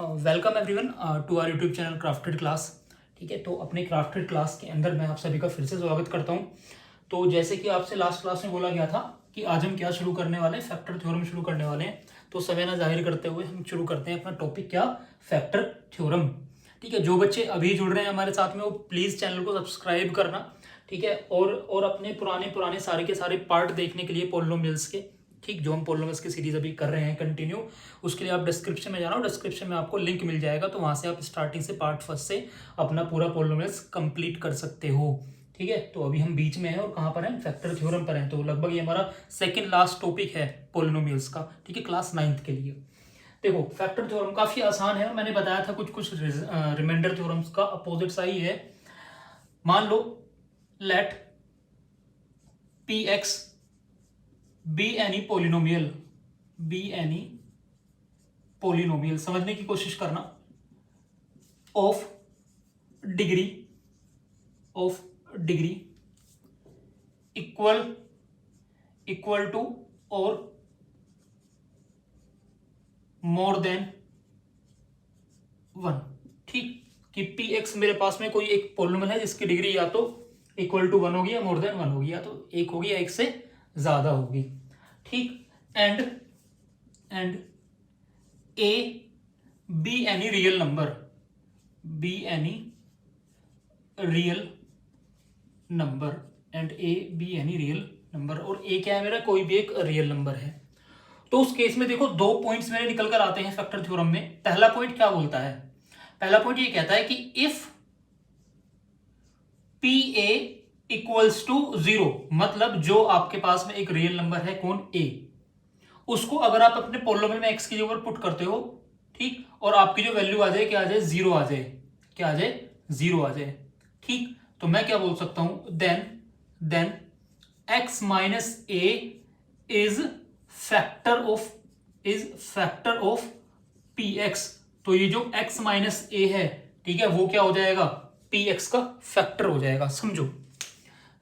Welcome everyone to our YouTube channel crafted class. ठीक है, तो अपने क्राफ्टेड क्लास के अंदर मैं आप सभी का फिर से स्वागत करता हूं। तो जैसे कि आपसे लास्ट क्लास में बोला गया था कि आज हम क्या शुरू करने वाले हैं, फैक्टर थ्योरम शुरू करने वाले हैं। तो समय ना जाहिर करते हुए हम शुरू करते हैं अपना टॉपिक, क्या, फैक्टर थ्योरम। ठीक है, जो बच्चे अभी जुड़ रहे हैं हमारे साथ में वो प्लीज़ चैनल को सब्सक्राइब करना। ठीक है, और अपने पुराने सारे के सारे पार्ट देखने के लिए पोलिनोमियल्स के, ठीक, जो हम पोलिनोमियल्स की सीरीज अभी कर रहे हैं कंटिन्यू, उसके लिए आप डिस्क्रिप्शन में जाना, और डिस्क्रिप्शन में आपको लिंक मिल जाएगा, तो वहां से आप स्टार्टिंग से पार्ट फर्स्ट से अपना पूरा पोलिनोमियल्स कंप्लीट कर सकते हो। ठीक है, तो अभी हम बीच में हैं और कहाँ पर हैं, फैक्टर थ्योरम पर हैं। तो लगभग ये हमारा सेकंड लास्ट टॉपिक है पोलिनोमियल्स का। ठीक है, क्लास 9th के लिए। देखो, फैक्टर थ्योरम काफी आसान है और मैंने बताया था कुछ कुछ रिमाइंडर थ्योरम्स का अपोजिट सा ही है। मान लो let P X be any polynomial, समझने की कोशिश करना, ऑफ डिग्री इक्वल टू और मोर देन 1। ठीक, कि पी एक्स मेरे पास में कोई एक पोलिनोमियल है जिसकी डिग्री या तो इक्वल टू 1 होगी या मोर देन 1 होगी, या तो एक होगी या एक से ज्यादा होगी। ठीक, and A be any real number, और ए क्या है मेरा, कोई भी एक रियल नंबर है। तो उस केस में देखो, दो पॉइंट्स मेरे निकल कर आते हैं फैक्टर थ्योरम में। पहला पॉइंट क्या बोलता है, पहला पॉइंट ये कहता है कि if P A equals to 0, मतलब जो आपके पास में एक रियल नंबर है, कौन, ए, उसको अगर आप अपने पोलिनोमियल में एक्स की जगह पुट करते हो, ठीक, और आपकी जो वैल्यू आ जाए, क्या आ जाए, 0 आ जाए, क्या आ जाए, 0 आ जाए। ठीक, तो मैं क्या बोल सकता हूं, then x minus A is factor of P x. तो ये जो x माइनस ए है, ठीक है, वो क्या हो जाएगा, पी एक्स का फैक्टर हो जाएगा। समझो,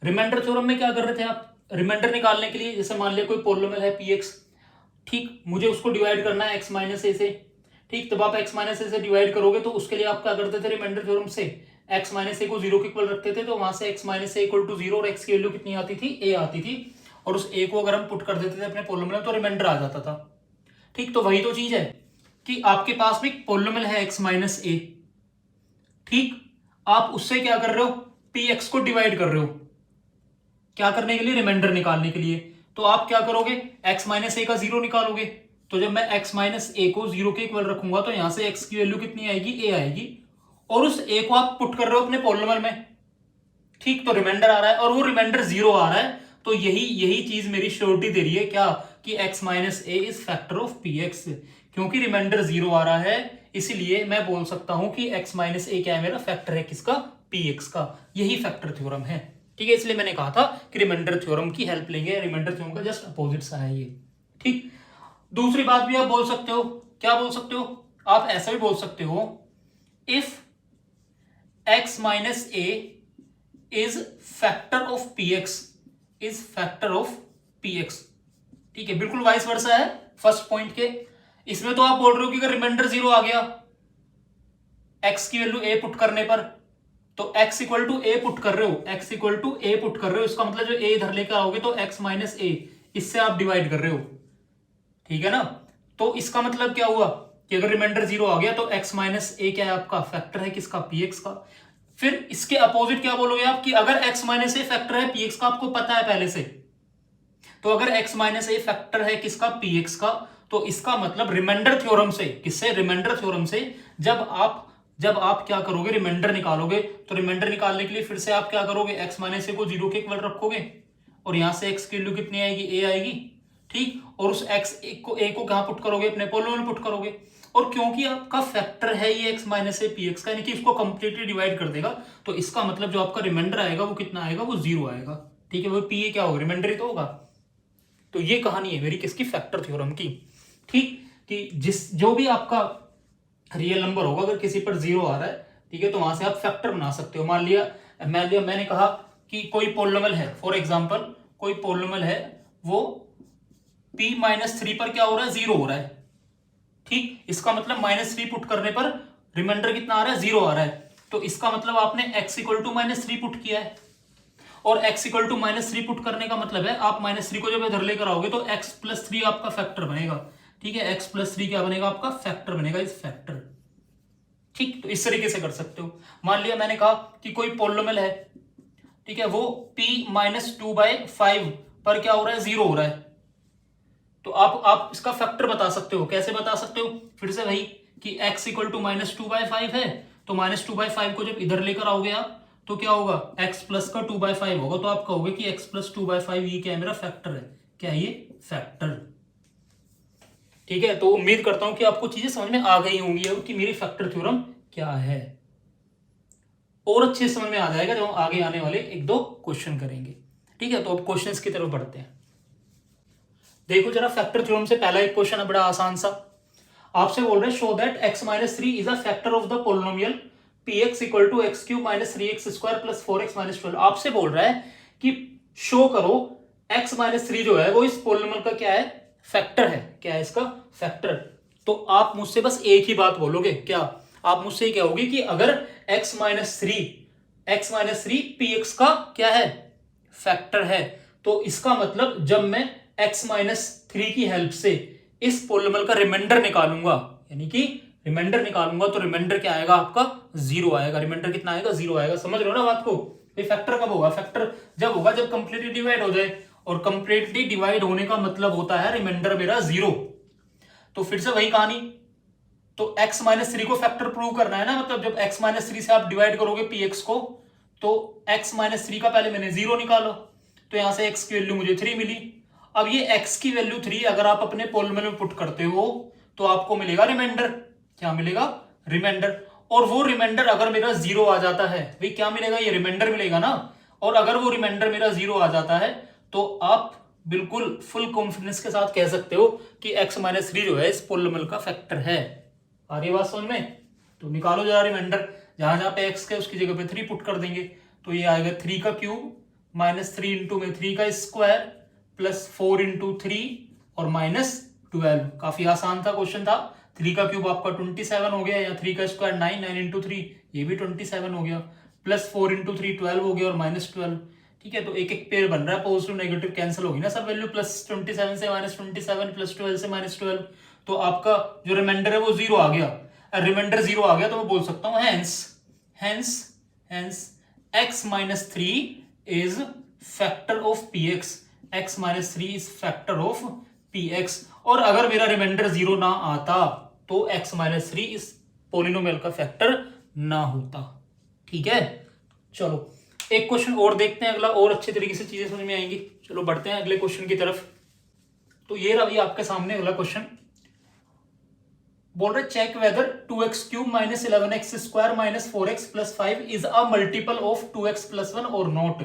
रिमाइंडर थ्योरम में क्या कर रहे थे आप, रिमाइंडर निकालने के लिए, जैसे मान लिया कोई पोलिनोमियल है पी एक्स, ठीक, मुझे उसको डिवाइड करना है x माइनस ए से। ठीक, तब आप x माइनस ए से डिवाइड करोगे तो उसके लिए आप क्या करते थे, रिमाइंडर थ्योरम से x माइनस ए को 0 के इक्वल रखते थे, तो वहां से x minus A equal to 0 और x की वैल्यू कितनी आती थी, a आती थी, और उस a को अगर हम पुट कर देते थे अपने पोलिनोमियल तो रिमाइंडर आ जाता था। ठीक, तो वही तो चीज है कि आपके पास भी पोलिनोमियल है x माइनस ए, ठीक, आप उससे क्या कर रहे हो, px को डिवाइड कर रहे हो, क्या करने के लिए, रिमाइंडर निकालने के लिए। तो आप क्या करोगे, x माइनस ए का 0 निकालोगे, तो जब मैं x माइनस ए को 0 के इक्वल रखूंगा तो यहां से x की वैल्यू कितनी आएगी, a आएगी, और उस a को आप पुट कर रहे हो अपने पोलिनोमियल में। ठीक, तो रिमाइंडर आ रहा है और वो रिमाइंडर 0 आ रहा है, तो यही चीज मेरी श्योरिटी दे रही है, क्या, कि x minus A is factor of P x. क्योंकि रिमाइंडर 0 आ रहा है, इसीलिए मैं बोल सकता हूं कि x माइनस ए क्या है, मेरा फैक्टर है, किसका, पी एक्स का। यही फैक्टर थ्योरम है। ठीक है, इसलिए मैंने कहा था कि रिमाइंडर थ्योरम की हेल्प लेंगे, रिमाइंडर थ्योरम का जस्ट अपोजिट सा है ये। ठीक, दूसरी बात भी आप बोल सकते हो, क्या बोल सकते हो, आप ऐसा भी बोल सकते हो, if x minus A is factor of P x. ठीक है, बिल्कुल वाइस वर्सा है फर्स्ट पॉइंट के। इसमें तो आप बोल रहे हो कि अगर रिमाइंडर 0 आ गया x की वैल्यू a पुट करने पर, तो x equal to A put कर रहे हो, इसका मतलब जो a इधर लेकर आओगे तो x माइनस ए, इससे आप डिवाइड कर रहे हो, ठीक है ना। तो इसका मतलब क्या हुआ कि अगर रिमाइंडर 0 आ गया तो x माइनस ए क्या है, आपका फैक्टर है, किसका, पी एक्स का। फिर इसके अपोजिट क्या बोलोगे आप, कि अगर x माइनस ए फैक्टर है पी एक्स का, आपको पता है पहले से, तो अगर x माइनस ए फैक्टर है किसका, पी एक्स का, तो इसका मतलब रिमाइंडर थ्योरम से, किससे, रिमाइंडर थ्योरम से, जब आप क्या करोगे, रिमाइंडर निकालोगे, तो रिमाइंडर निकालने के लिए फिर से आप क्या करोगे, x माइनस ए को 0 के इक्वल रखोगे, और यहां से x की वैल्यू कितनी आएगी, a आएगी। ठीक, और उस x a को कहां पुट करोगे, अपने पोलिनोमियल पुट करोगे, और क्योंकि आपका फैक्टर है ये x minus A P x का, यानी कि इसको कंप्लीटली डिवाइड कर देगा, तो इसका मतलब जो आपका रिमाइंडर आएगा वो कितना आएगा, वो 0 आएगा। ठीक है, वो पी ए क्या होगा, रिमाइंडर ही तो होगा। तो ये कहानी है मेरी किसकी, फैक्टर थ्योरम की। ठीक, कि जो भी आपका रियल नंबर होगा, अगर किसी पर 0 आ रहा है, ठीक है, तो वहां से आप फैक्टर बना सकते हो। मान लिया मैंने कहा कि कोई पोलिनोमियल है, फॉर एग्जांपल कोई पोलिनोमियल है, वो p माइनस 3 पर क्या हो रहा है, 0 हो रहा है। ठीक, इसका मतलब -3 पुट करने पर रिमाइंडर कितना आ रहा है, 0 आ रहा है। तो इसका मतलब आपने x इक्वल टू -3 पुट किया है, और x इक्वल टू -3 पुट करने का मतलब है आप -3 को जब इधर लेकर आओगे तो x प्लस 3 आपका फैक्टर बनेगा। ठीक है, x प्लस 3 क्या बनेगा, आपका फैक्टर बनेगा, इस फैक्टर। ठीक, तो इस तरीके से कर सकते हो। मान लिया मैंने कहा कि कोई पोलिनोमियल है, ठीक है, वो p-2/5 पर क्या हो रहा है, 0 हो रहा है। तो आप इसका फैक्टर बता सकते हो। कैसे बता सकते हो, फिर से वही कि x इक्वल टू -2/5 है, तो -2/5 को जब इधर लेकर आओगे आप तो क्या होगा, x प्लस का 2/5 होगा, तो आप कहोगे कि x प्लस 2/5 ये क्या है, मेरा फैक्टर है। क्या है ये, फैक्टर। ठीक है, तो उम्मीद करता हूं कि आपको चीजें समझ में आ गई होंगी कि मेरी फैक्टर थ्योरम क्या है, और अच्छे समझ में आ जाएगा जब हम आगे आने वाले 1-2 क्वेश्चन करेंगे। ठीक है, तो अब क्वेश्चंस की तरफ बढ़ते हैं। देखो जरा फैक्टर थ्योरम से पहला एक क्वेश्चन है बड़ा आसान सा। आपसे बोल रहे हैं show that x-3 is a factor of the polynomial px equal to x³ - 3x square plus 4x - 12। आपसे बोल रहा है कि शो करो x-3 जो है वो इस पोलिनोमियल का क्या है, फैक्टर है। क्या है इसका फैक्टर। तो आप मुझसे बस एक ही बात बोलोगे, क्या आप मुझसे ये कहोगे कि अगर x-3 px का क्या है, फैक्टर है, तो इसका मतलब जब मैं x-3 की हेल्प से इस पोलिनोमियल का रिमाइंडर निकालूंगा, यानी कि रिमाइंडर निकालूंगा, तो रिमाइंडर क्या आएगा, आपका 0 आएगा। रिमाइंडर कितना आएगा, 0 आएगा। समझ रहे हो ना बात को। ये फैक्टर कब होगा, फैक्टर जब होगा जब कंप्लीटली डिवाइड हो जाए, और कंप्लीटली डिवाइड होने का मतलब होता है रिमाइंडर मेरा 0। तो फिर से वही कहानी, तो x-3 को फैक्टर प्रूव करना है ना, मतलब जब x-3 से आप डिवाइड करोगे px को, तो x-3 का पहले मैंने 0 निकालो, तो यहां से x की वैल्यू मुझे 3 मिली। अब ये x की वैल्यू 3 अगर आप अपने पोलिनोमियल में पुट करते हो तो आपको मिलेगा रिमाइंडर। क्या मिलेगा, रिमाइंडर। और वो रिमाइंडर अगर मेरा 0 आ जाता है, भाई क्या मिलेगा, ये रिमाइंडर मिलेगा ना। और अगर वो रिमाइंडर मेरा 0 आ जाता है तो आप बिल्कुल फुल कॉन्फिडेंस के साथ कह सकते हो कि x-3 जो है इस पोलिनोमियल का फैक्टर है। आ रही बात समझ में। तो निकालो जरा रिमाइंडर, जहां जहां पे x के उसकी जगह पे 3 पुट कर देंगे, तो ये आएगा 3 का क्यूब -3 इंटू में 3 का स्क्वायर प्लस 4 इंटू 3 और -12। काफी आसान था क्वेश्चन था। 3 का क्यूब आपका 27 हो गया, या 3 का स्क्वायर 9 इंटू 3 ये भी 27 हो गया, प्लस 4 इंटू 3 12 हो गया, और -12। ठीक है, तो एक एक पेयर बन रहा है, पॉजिटिव नेगेटिव कैंसिल होगी ना सब वैल्यू, प्लस 27 से -27 प्लस 12 से -12, तो आपका जो रिमाइंडर है वो 0 आ गया। रिमाइंडर 0 आ गया तो मैं बोल सकता हूं hence x-3 is factor of px। x-3 is factor of px। और अगर मेरा रिमाइंडर 0 ना आता तो x-3 इस पोलिनोमियल का फैक्टर ना होता। ठीक है, चलो एक क्वेश्चन और देखते हैं अगला, और अच्छे तरीके से चीजें समझ में आएंगी। चलो बढ़ते हैं अगले क्वेश्चन की तरफ। तो ये रहा आपके सामने अगला क्वेश्चन। बोल रहे check whether 2x³ - 11x square - 4x + 5 is a multiple of 2x + 1 और नॉट।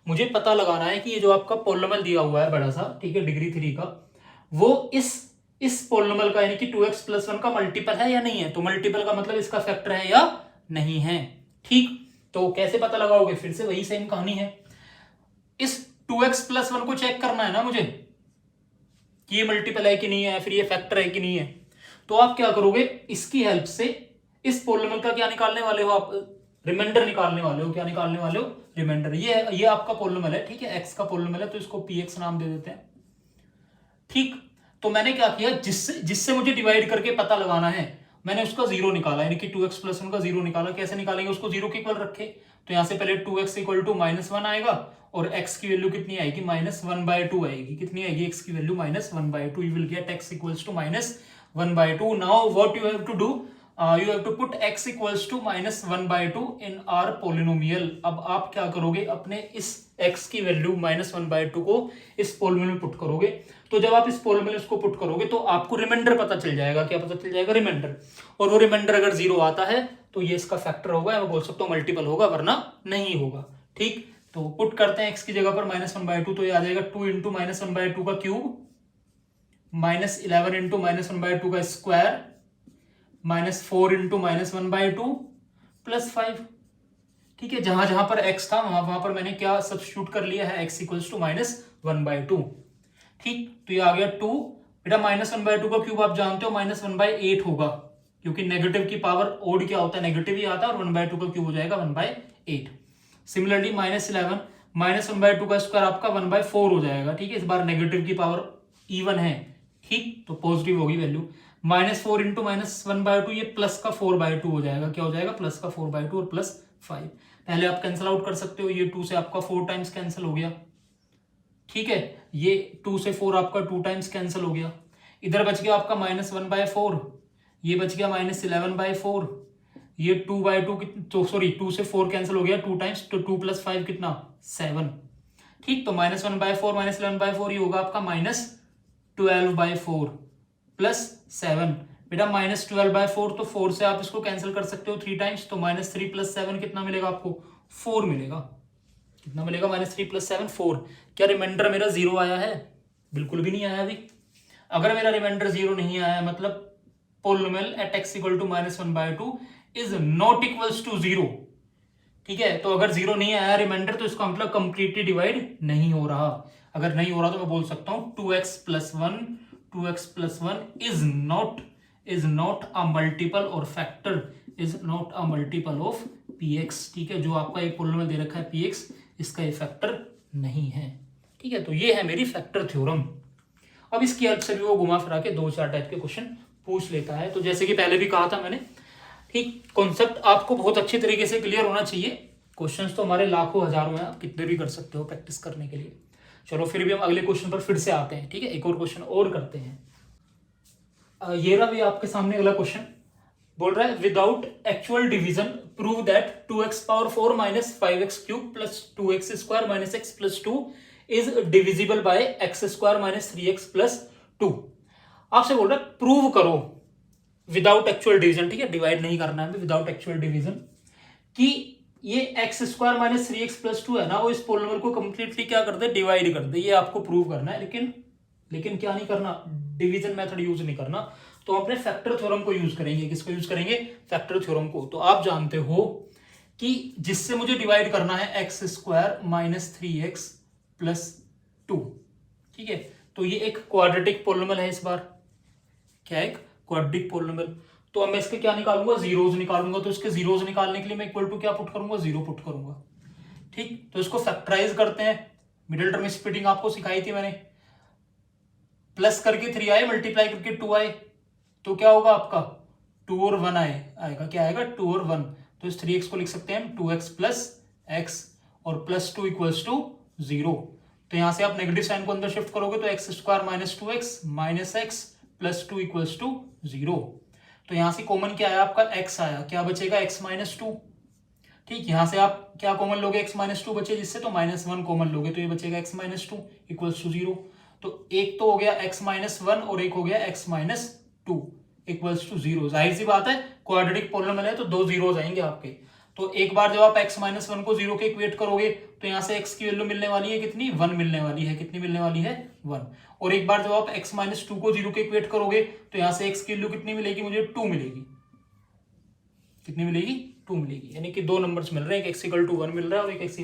मुझे पता लगाना है कि ये जो आपका पोलिनोमियल दिया हुआ है बड़ा सा, ठीक है, डिग्री 3 का, वो इस पोलिनोमियल का यानी कि 2x + 1 का मल्टीपल है या नहीं है। तो मल्टीपल का मतलब इसका फैक्टर है या नहीं है। ठीक, तो कैसे पता लगाओगे, फिर से वही सेम कहानी है। इस 2x + 1 को चेक करना है ना मुझे कि ये मल्टीपल है कि नहीं है, फिर ये फैक्टर है कि नहीं है। तो आप क्या करोगे, इसकी हेल्प से इस पोलिनोमियल का क्या निकालने वाले हो, आप रिमाइंडर निकालने वाले हो। क्या निकालने वाले हो, रिमाइंडर। ये आपका पोलिनोमियल है, ठीक है, x का पोलिनोमियल है, तो इसको px नाम दे देते हैं। ठीक, तो मैंने क्या किया, जिससे मुझे डिवाइड करके पता लगाना है, मैंने उसका 0 निकाला, यानी कि 2x + 1 का 0 निकाला। कैसे निकालेंगे, उसको 0 के इक्वल रखे, तो यहां से पहले 2x = -1 आएगा, और x की वैल्यू कितनी आएगी, -1/2 आएगी। कितनी आएगी, x की वैल्यू -1/2। You will get x = -1/2। Now what you have to do, you have to put x = -1/2 in our polynomial। अब आप क्या करोगे, अपने इस x की वैल्यू -1/2 को इस पोलिनोमियल में पुट करोगे। तो जब आप इस पोलिनोमियल को पुट करोगे तो आपको रिमाइंडर पता चल जाएगा। क्या पता चल जाएगा, रिमाइंडर। और वो रिमाइंडर अगर 0 आता है तो ये इसका फैक्टर होगा, मैं बोल सकता हूँ मल्टीपल होगा, वरना नहीं होगा। ठीक, तो पुट करते हैं x की जगह पर -1/2, तो ये आ जाएगा 2 × -1/2 का क्यूब -11 × -1/2 का स्क्वायर -4 × -1/2 + 5। ठीक है, जहां जहां पर x था वहां पर मैंने क्या सब्स्टिट्यूट कर लिया है, x = -1/2। ठीक, तो ये आ गया 2 बेटा -1/2 का क्यूब आप जानते हो -1/8 होगा, क्योंकि नेगेटिव की पावर ओड क्या होता है, नेगेटिव ही आता है, और 1/2 का क्यूब हो जाएगा 1/8। सिमिलरली -11 -1/2 का स्क्वायर आपका 1/4 हो जाएगा। ठीक है, इस बार नेगेटिव की पावर इवन है, ठीक, तो पॉजिटिव होगी वैल्यू। -4 इंटू -1/2 ये प्लस का 4/2 हो जाएगा। क्या हो जाएगा, प्लस का 4/2 और +5। पहले आप कैंसिल आउट कर सकते हो, ये 2 से आपका 4 टाइम्स कैंसिल हो गया। ठीक है, ये 2 से 4 आपका 2 टाइम्स कैंसिल हो गया। इधर बच गया आपका -1/4, ये बच गया -11/4, ये 2/2 तो सॉरी 2 से 4 कैंसिल हो गया 2 टाइम्स, तो 2 + 5 कितना 7। ठीक, तो -1/4 -11/4 ये होगा आपका -12/4 +7। बेटा -12/4 तो 4 से आप इसको कैंसिल कर सकते हो 3 टाइम्स, तो -3 + 7 कितना मिलेगा आपको, 4 मिलेगा। कितना मिलेगा, -3 + 7 4। क्या रिमाइंडर मेरा 0 आया है, बिल्कुल भी नहीं आया अभी। अगर मेरा रिमाइंडर 0 नहीं आया मतलब polynomial at x = -1/2 is not equals to 0। ठीक है, तो अगर 0 नहीं आया रिमाइंडर तो इसका मतलब कंप्लीटली डिवाइड नहीं हो रहा। अगर नहीं हो रहा तो मैं बोल सकता हूं 2x + 1 is not a multiple or factor is not a multiple of px। ठीक है, जो आपका एक पोलिनोमियल दे रखा है px, इसका ये फैक्टर नहीं है। ठीक है, तो ये है मेरी फैक्टर थ्योरम। अब इसकी हेल्प से भी वो घुमा फिरा के 2-4 टाइप के क्वेश्चन पूछ लेता है। तो जैसे कि पहले भी कहा था मैंने, ठीक, कॉन्सेप्ट आपको बहुत अच्छी तरीके से क्लियर होना चाहिए। क्वेश्चंस तो हमारे लाखों हजारों हैं, आप कितने भी कर सकते हो प्रैक्टिस करने के लिए। चलो फिर भी हम अगले क्वेश्चन पर फिर से आते हैं। ठीक है, एक और क्वेश्चन और करते हैं। ये रहा भी आपके सामने अगला क्वेश्चन। बोल रहा है without actual division prove that 2x⁴ - 5x³ + 2x² - x + 2 is divisible by x² - 3x + 2। आपसे बोल रहा है प्रूव करो विदाउट एक्चुअल डिवीजन, ठीक है, डिवाइड नहीं करना है, विदाउट एक्चुअल डिवीजन, कि ये x² - 3x + 2 है ना, वो इस पोलिनोमियल को कंप्लीटली क्या कर दे, डिवाइड कर दे। ये आपको प्रूव करना है, लेकिन क्या नहीं करना, डिवीजन मेथड यूज नहीं करना। तो हम अपने फैक्टर थ्योरम को यूज करेंगे। किसको यूज करेंगे, फैक्टर थ्योरम को। तो आप जानते हो कि जिससे मुझे डिवाइड करना है x² - 3x + 2। ठीक है, तो ये एक क्वाड्रेटिक पोलिनोमियल है। इस बार क्या है, एक क्वाड्रेटिक पोलिनोमियल। तो अब मैं इसके क्या निकालूंगा, जीरोज निकालूंगा। तो इसके जीरोज निकालने के लिए मैं इक्वल टू क्या पुट करूंगा, 0 पुट करूंगा। ठीक, तो इसको फैक्टराइज करते हैं। मिडिल टर्म स्प्लिटिंग आपको सिखाई थी मैंने। प्लस करके 3 आए, मल्टीप्लाई करके 2 आए, तो क्या होगा आपका 2 और 1 आएगा। क्या आएगा, 2 और 1। तो इस 3x को लिख सकते हैं 2x + x और +2 = 0। तो यहां से आप नेगेटिव साइन को अंदर शिफ्ट करोगे तो x² - 2x - x + 2 = 0। तो यहां से कॉमन क्या आया आपका, x आया। क्या बचेगा, x - 2। ठीक, यहां से आप क्या कॉमन लोगे, x - 2 बचे जिससे, तो -1 कॉमन लोगे, तो ये बचेगा x - 2 = 0। तो एक तो हो गया x - 1 और एक हो गया x - 2 = 0। जाहिर सी बात है, क्वाड्रेटिक पोलिनोमियल है तो 2 जीरोज आएंगे आपके। तो एक बार जब आप x - 1 को 0 के इक्वेट करोगे तो यहां से x की वैल्यू मिलने वाली है कितनी, 1 मिलने वाली है। कितनी मिलने वाली है, 1। और एक बार जब आप x - 2 को 0 के इक्वेट करोगे तो यहां से x की वैल्यू कितनी मिलेगी, मुझे 2 मिलेगी। कितनी मिलेगी, 2 मिलेगी। यानी कि 2 नंबर्स मिल रहे हैं, एक x = 1 मिल रहा है और एक x =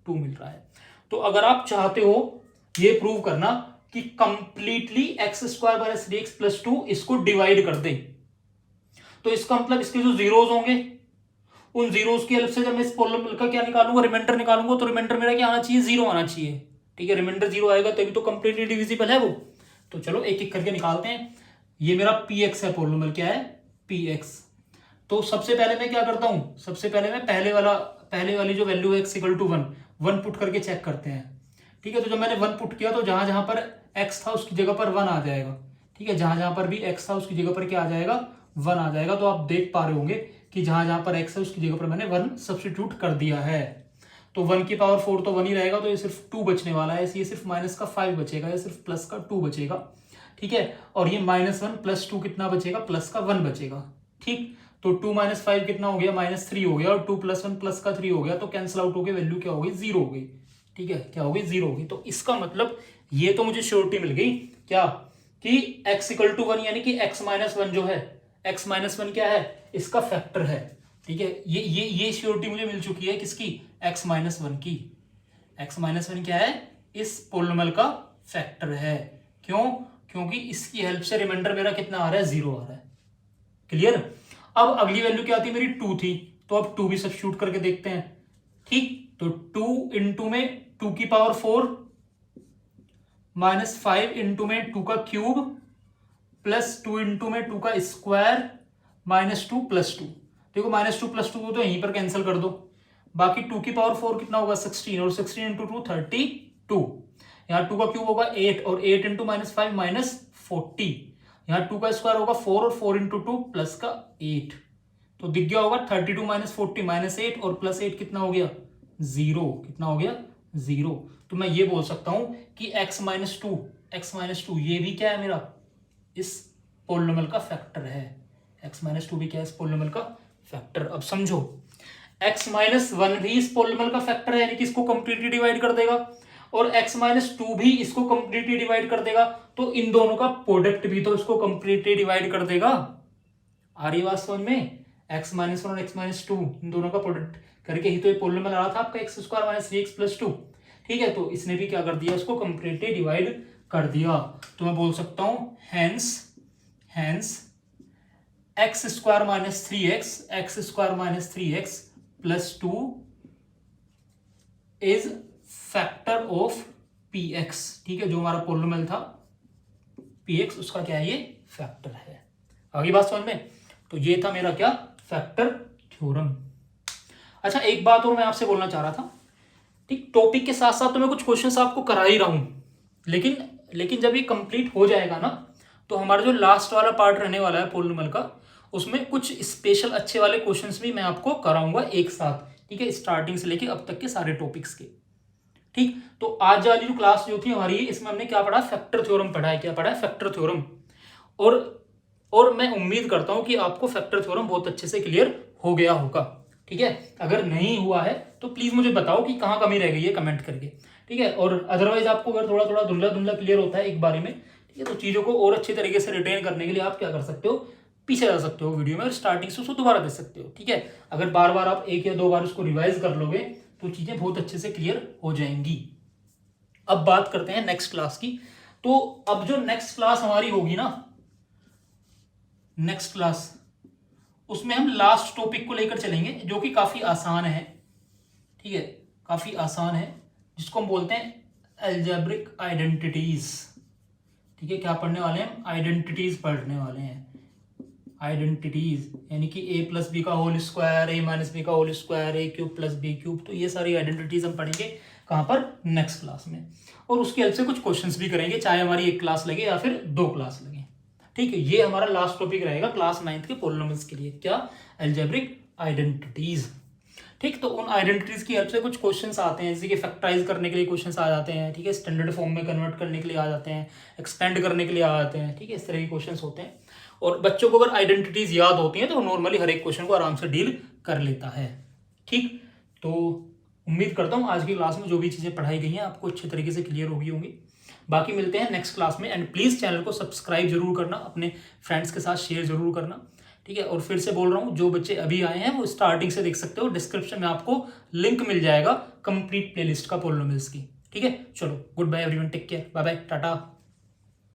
2 मिल रहा है। तो अगर आप चाहते हो ये प्रूव करना कि कंप्लीटली x² - 3x + 2 इसको डिवाइड कर दे, तो इसका मतलब इसके जो जीरोज होंगे उन जीरोज की हेल्प से जब मैं इस पोलिनोमियल का क्या निकालूंगा, रिमाइंडर निकालूंगा, तो रिमाइंडर मेरा क्या आना चाहिए, 0 आना चाहिए। ठीक है, रिमाइंडर 0 आएगा तभी तो कंप्लीटली डिविजिबल है वो। तो चलो एक एक करके निकालते हैं। ये मेरा px है, पोलिनोमियल क्या है, px। तो सबसे पहले मैं क्या करता हूं, सबसे पहले मैं पहले वाली जो वैल्यू है x = 1 पुट करके चेक करते हैं। ठीक है, तो जब मैंने 1 पुट किया तो जहां जहां पर x था उसकी जगह पर 1 आ जाएगा। ठीक है, जहां जहां पर भी x था उसकी जगह पर क्या आ जाएगा, 1 आ जाएगा। तो आप देख पा रहे होंगे कि जहां जहां पर x है उसकी जगह पर मैंने 1 सब्स्टिट्यूट कर दिया है। तो 1 की पावर 4 तो 1 ही रहेगा, तो ये सिर्फ 2 बचने वाला है। ये सिर्फ -5 बचेगा, ये सिर्फ +2 बचेगा। ठीक है, और ये -1 + 2 कितना बचेगा, +1 बचेगा। ठीक, तो 2 - 5 कितना हो गया, -3 हो गया, और 2 + 1 +3 हो गया। तो कैंसिल आउट हो गई, वैल्यू क्या हो गई, 0 हो गई। ठीक है, क्या हो गई, 0 हो गई। तो इसका मतलब ये तो मुझे श्योरिटी मिल गई क्या, कि x = 1 यानी कि x - 1 जो है, x - 1 क्या है, इसका फैक्टर है। ठीक है, ये श्योरिटी मुझे मिल चुकी है किसकी, x - 1 की। x - 1 क्या है, इस पोलिनोमियल का फैक्टर है। क्यों, क्योंकि इसकी हेल्प से रिमाइंडर मेरा कितना आ रहा है, 0 आ रहा है। क्लियर। अब अगली वैल्यू क्या थी मेरी, 2 थी, तो अब 2 भी सब्स्टिट्यूट करके देखते हैं। ठीक, तो 2 इंटू में 2 की पावर 4 माइनस 5 इंटू में 2 का क्यूब प्लस 2 इंटू में 2 का स्क्वायर माइनस 2 प्लस 2। देखो माइनस 2 प्लस 2 तो यहीं पर कैंसिल कर दो, बाकी 2 की पावर 4 कितना होगा, 16, और 16 इंटू 2 32। यहाँ 2 का क्यूब होगा 8, और 8 इंटू माइनस 5 माइनस 40। यहाँ 2 का स्क्वायर होगा 4, और 4 इंटू 2 प्लस का 8, तो दिख गया होगा 32 माइनस 40 माइनस 8, और प्लस 8 कितना हो गया, 0। कितना हो गया, 0। तो मैं ये बोल सकता हूं कि x माइनस टू ये भी क्या है मेरा, इस पोलिनोमियल का फैक्टर है। x माइनस 2 भी क्या है, इस पोलिनोमियल का फैक्टर। अब समझो, x माइनस 1 भी इस पोलिनोमियल का फैक्टर है, यानी कि इसको कंप्लीटली डिवाइड कर देगा, और x माइनस 2 भी इसको कंप्लीटली डिवाइड कर देगा, तो इन दोनों का प्रोडक्ट भी तो इसको कंप्लीटली डिवाइड कर देगा। आ रही बात समझ में, x माइनस 1 और x माइनस 2 इन दोनों का प्रोडक्ट करके ही तो ये पोलिनोमियल आ रहा था आपका x square minus 3x plus 2। ठीक है, तो इसने भी क्या कर दिया, इसको कंप्लीटली डिवाइड कर दिया। तो मैं बोल सकता हूं hence x square minus 3x plus 2 is factor of px। ठीक है, जो हमारा पोलिनोमियल था px, उसका क्या है, ये फैक्टर है। आगे बात समझ में। तो ये था मेरा क्या, फैक्टर थ्योरम। अच्छा, एक बात और मैं आपसे बोलना चाह रहा था। ठीक, टॉपिक के साथ साथ तो मैं कुछ क्वेश्चंस आपको करा ही रहा हूं, लेकिन जब ये कंप्लीट हो जाएगा ना, तो हमारा जो लास्ट वाला पार्ट रहने वाला है पोलिनोमियल का, उसमें कुछ स्पेशल अच्छे वाले क्वेश्चंस भी मैं आपको कराऊंगा एक साथ। ठीक है, स्टार्टिंग से लेके अब तक के सारे टॉपिक्स के। ठीक, तो आज वाली जो क्लास जो थी हमारी, इसमें हमने क्या पढ़ा, फैक्टर थ्योरम पढ़ा है। क्या पढ़ा है, फैक्टर थ्योरम। और मैं उम्मीद करता हूं कि आपको फैक्टर थ्योरम बहुत अच्छे से क्लियर हो गया होगा। ठीक है, अगर नहीं हुआ है तो प्लीज मुझे बताओ कि कहाँ कमी रह गई है, कमेंट करके। ठीक है, और अदरवाइज आपको अगर थोड़ा थोड़ा धुंधला क्लियर होता है एक बारी में, ठीक है, तो चीजों को और अच्छे तरीके से रिटेन करने के लिए आप क्या कर सकते हो, पीछे जा सकते हो वीडियो में और स्टार्टिंग से उसको दोबारा देख सकते हो। ठीक है, अगर बार बार आप 1 या 2 बार उसको रिवाइज कर लोगे तो चीजें बहुत अच्छे से क्लियर हो जाएंगी। अब बात करते हैं नेक्स्ट क्लास की। तो अब जो नेक्स्ट क्लास हमारी होगी ना, नेक्स्ट क्लास, उसमें हम लास्ट टॉपिक को लेकर चलेंगे, जो कि काफी आसान है। ठीक है, काफी आसान है, जिसको हम बोलते हैं अलजेब्रिक आइडेंटिटीज। ठीक है, क्या पढ़ने वाले हैं, आइडेंटिटीज पढ़ने वाले हैं। आइडेंटिटीज यानी कि a प्लस बी का whole square, a minus B का whole square, a cube plus B cube. तो ये सारी आइडेंटिटीज हम पढ़ेंगे कहाँ पर, नेक्स्ट क्लास में। और उसकी हेल्प से कुछ क्वेश्चंस भी करेंगे, चाहे हमारी 1 क्लास लगे या फिर 2 क्लास लगे। ठीक है, ये हमारा लास्ट टॉपिक रहेगा क्लास 9th के पोलिनोमियल्स के लिए। क्या, अलजेब्रिक आइडेंटिटीज। ठीक, तो उन आइडेंटिटीज की हेल्प से कुछ क्वेश्चंस आते हैं, जैसे कि फैक्टराइज करने के लिए क्वेश्चंस आ जाते हैं। ठीक है, स्टैंडर्ड फॉर्म में कन्वर्ट करने के लिए आ जाते हैं, एक्सपेंड करने के लिए आ जाते हैं। ठीक है, इस तरह के क्वेश्चंस होते हैं। और बच्चों को अगर आइडेंटिटीज याद होती हैं तो नॉर्मली हर एक क्वेश्चन को आराम से डील कर लेता है। ठीक, तो उम्मीद करता हूँ आज की क्लास में जो भी चीज़ें पढ़ाई गई हैं आपको अच्छे तरीके से क्लियर हो गई होंगी। बाकी मिलते हैं नेक्स्ट क्लास में, एंड प्लीज़ चैनल को सब्सक्राइब जरूर करना, अपने फ्रेंड्स के साथ शेयर जरूर करना। ठीक है, और फिर से बोल रहा हूँ, जो बच्चे अभी आए हैं वो स्टार्टिंग से देख सकते हो, डिस्क्रिप्शन में आपको लिंक मिल जाएगा कंप्लीट प्लेलिस्ट का पोलिनोमियल्स की। ठीक है, चलो, good bye everyone, take care, bye bye, Tata.